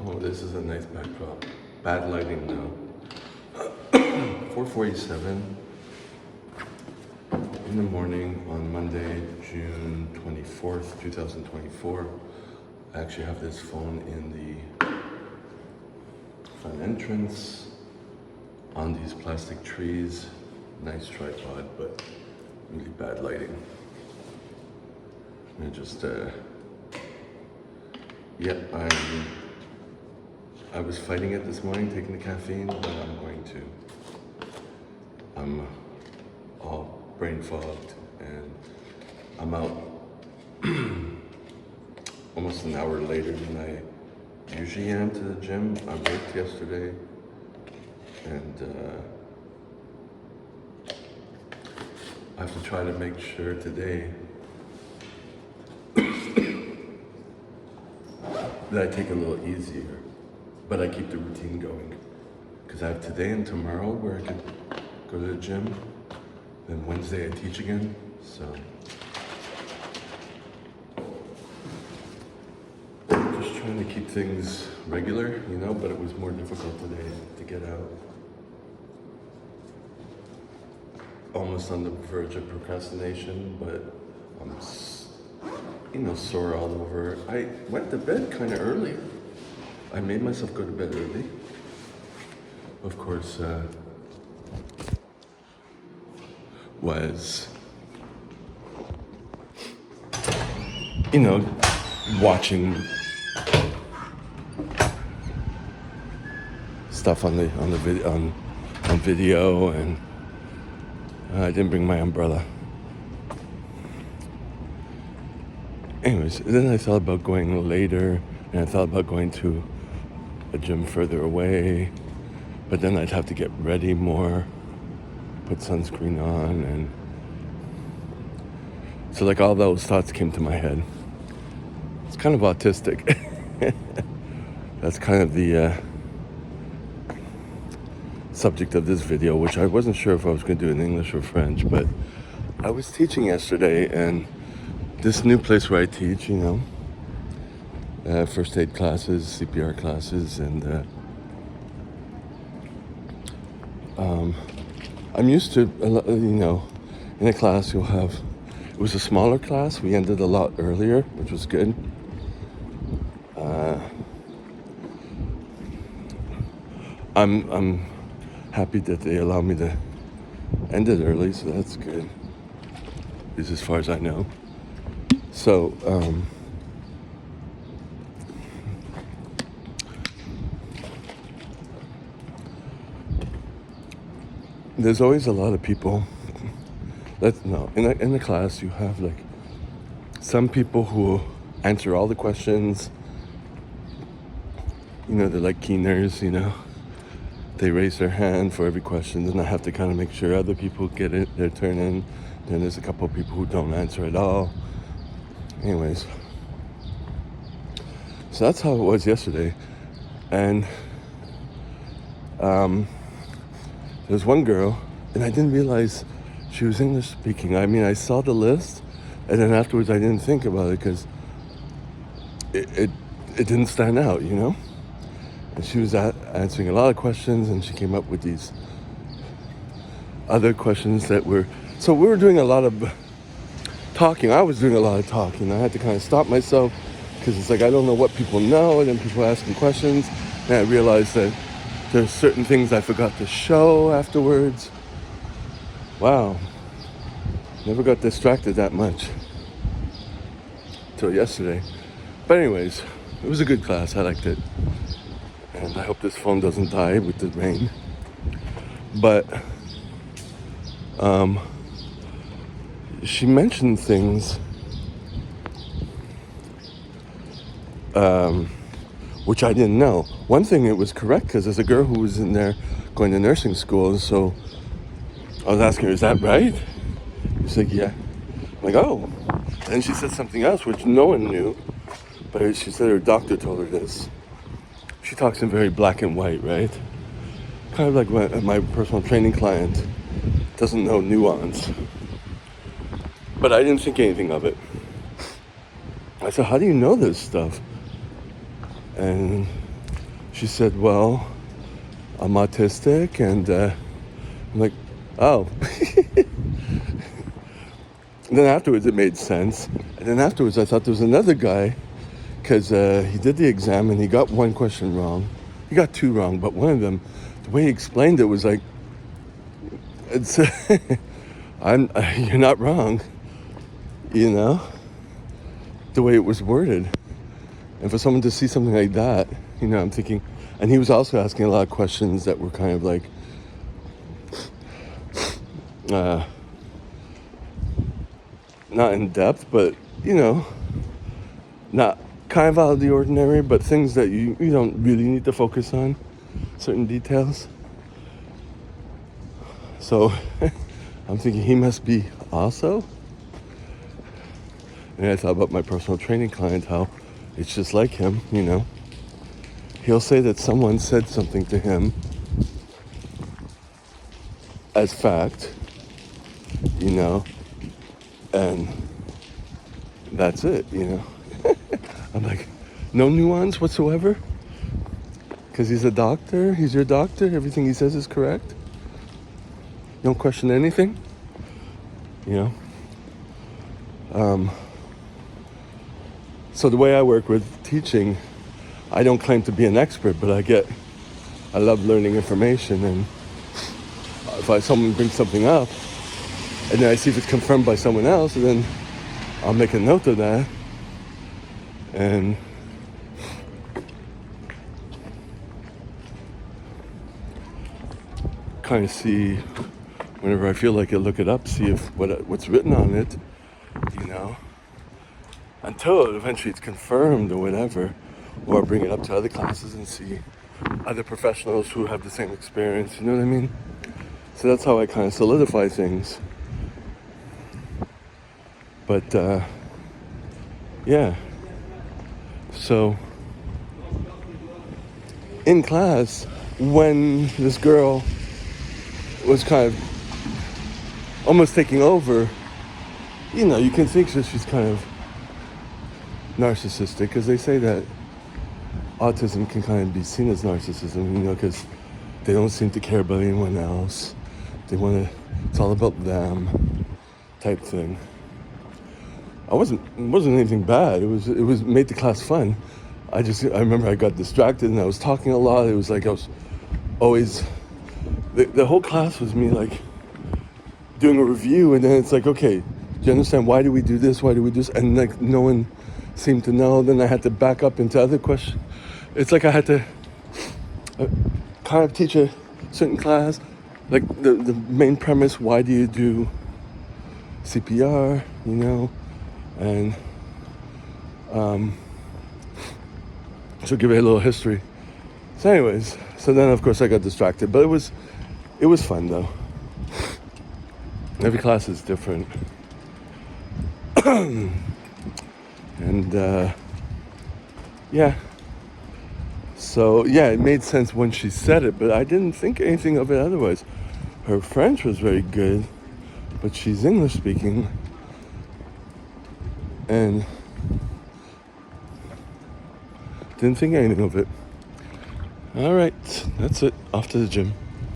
Oh, this is a nice backdrop. Bad lighting now. 4:47 in the morning on Monday, June 24th, 2024. I actually have this phone in the front entrance on these plastic trees. Nice tripod, but really bad lighting. And just, I was fighting it this morning, taking the caffeine, but I'm all brain fogged, and I'm out almost an hour later than I usually am to the gym. I worked yesterday, and I have to try to make sure today that I take it a little easier, but I keep the routine going. Because I have today and tomorrow where I can go to the gym, then Wednesday I teach again, so. Just trying to keep things regular, but it was more difficult today to get out. Almost on the verge of procrastination, but I'm sore all over. I went to bed kind of early. I made myself go to bed early. Of course, was, watching stuff on video, and I didn't bring my umbrella. Anyways, then I thought about going later, and I thought about going to a gym further away, but then I'd have to get ready more, put sunscreen on, and so all those thoughts came to my head. It's kind of autistic. That's kind of the subject of this video, which I wasn't sure if I was going to do in English or French, but I was teaching yesterday, and this new place where I teach, first aid classes, CPR classes, and I'm used to, in a class you'll have, it was a smaller class, we ended a lot earlier, which was good. I'm happy that they allow me to end it early, so that's good, at least as far as I know. So, there's always a lot of people. In the class you have some people who answer all the questions. They're like keeners. They raise their hand for every question, then I have to kind of make sure other people get their turn in. Then there's a couple of people who don't answer at all. Anyways, so that's how it was yesterday, and there's one girl, and I didn't realize she was English speaking. I saw the list, and then afterwards I didn't think about it because it didn't stand out, And she was answering a lot of questions, and she came up with these other questions that were, so we were doing a lot of talking. I was doing a lot of talking. I had to kind of stop myself because it's I don't know what people know, and then people asking questions, and I realized that there's certain things I forgot to show afterwards. Wow, never got distracted that much till yesterday. But anyways, it was a good class. I liked it, and I hope this phone doesn't die with the rain. But she mentioned things which I didn't know. One thing, it was correct, because there's a girl who was in there going to nursing school, so I was asking her, is that right? She's like, yeah. I'm like, oh. And she said something else which no one knew, but she said her doctor told her this. She talks in very black and white, right? Kind of like my personal training client doesn't know nuance. But I didn't think anything of it. I said, how do you know this stuff? And she said, well, I'm autistic, and I'm like, oh. And then afterwards it made sense. And then afterwards I thought there was another guy, because he did the exam and he got one question wrong. He got two wrong, but one of them, the way he explained it was like, it's you're not wrong, you know, the way it was worded. And for someone to see something like that, you know, I'm thinking, and he was also asking a lot of questions that were kind of like, not in depth, but, you know, not kind of out of the ordinary, but things that you don't really need to focus on, certain details. So I'm thinking he must be also. And I thought about my personal training client, how it's just like him, you know. He'll say that someone said something to him as fact, you know, and that's it, you know. I'm like, no nuance whatsoever? Because he's a doctor, he's your doctor, everything he says is correct. You don't question anything, you know. So the way I work with teaching, I don't claim to be an expert, but I love learning information, and if someone brings something up, and then I see if it's confirmed by someone else, and then I'll make a note of that, and kind of see, whenever I feel like it, look it up, see if what's written on it, you know, until eventually it's confirmed or whatever, or bring it up to other classes and see other professionals who have the same experience, you know what I mean? So that's how I kind of solidify things. But yeah, so in class, when this girl was kind of almost taking over, you know, you can think that she's kind of narcissistic, because they say that autism can kind of be seen as narcissism, you know, because they don't seem to care about anyone else. They want to, it's all about them type thing. It wasn't anything bad. It was made the class fun. I remember I got distracted and I was talking a lot. It was like I was always, the whole class was me like doing a review, and then it's like, okay, do you understand why do we do this? Why do we do this? And like no one seemed to know. Then I had to back up into other questions. It's like I had to kind of teach a certain class, like the main premise, why do you do CPR, you know, and so give it a little history. So anyways, so then of course I got distracted, but it was fun though. Every class is different. And yeah, so yeah, it made sense when she said it, but I didn't think anything of it otherwise. Her French was very good, but she's English speaking, and didn't think anything of it. All right, that's it. Off to the gym.